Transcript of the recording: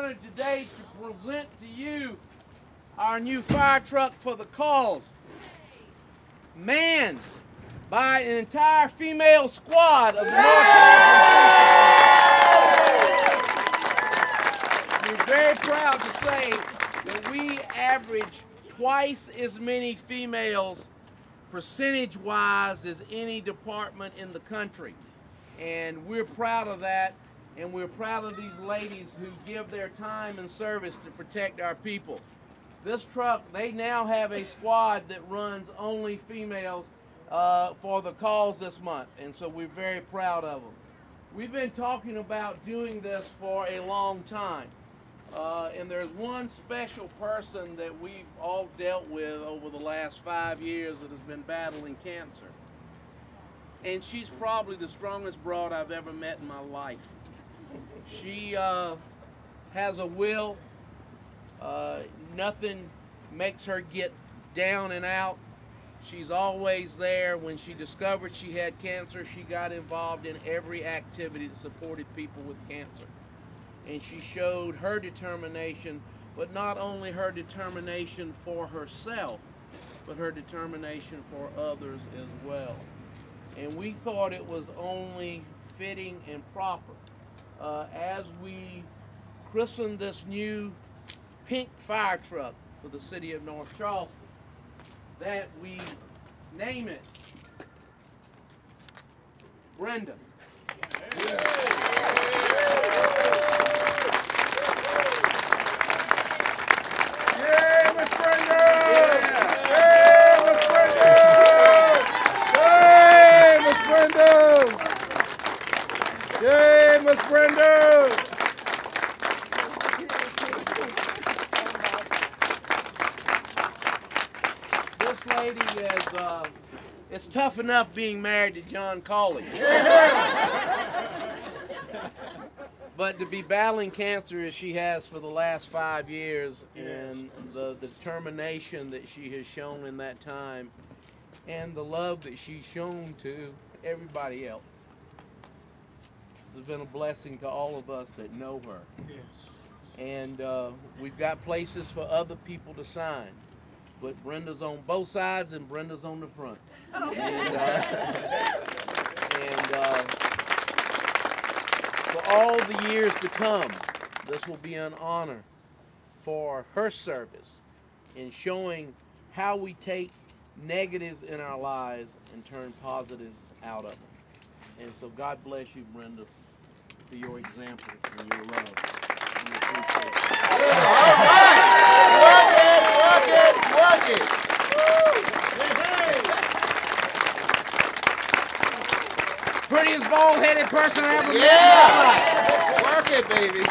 honored today to present to you our new fire truck for the cause, manned by an entire female squad of the North Charleston. We're very proud to say that we average twice as many females percentage-wise as any department in the country. And we're proud of that, and we're proud of these ladies who give their time and service to protect our people. This truck, they now have a squad that runs only females for the cause this month, and so we're very proud of them. We've been talking about doing this for a long time, and there's one special person that we've all dealt with over the last 5 years that has been battling cancer. And she's probably the strongest broad I've ever met in my life. She has a will. Nothing makes her get down and out. She's always there. When she discovered she had cancer, she got involved in every activity that supported people with cancer. And she showed her determination, but not only her determination for herself, but her determination for others as well. And we thought it was only fitting and proper as we christened this new pink fire truck for the City of North Charleston that we name it Brenda. Yay, Miss Brenda! Yay, Miss Brenda! This lady is, it's tough enough being married to John Cawley. But to be battling cancer as she has for the last 5 years, and the determination that she has shown in that time, and the love that she's shown to everybody else, has been a blessing to all of us that know her. Yes. And we've got places for other people to sign, but Brenda's on both sides and Brenda's on the front. And for all the years to come, this will be an honor for her service in showing how we take negatives in our lives and turn positives out of them. And so God bless you, Brenda, for your example and your love. And your appreciation. All right! Work it! Work it! Prettiest bald-headed person I ever met. Yeah! Work it, baby.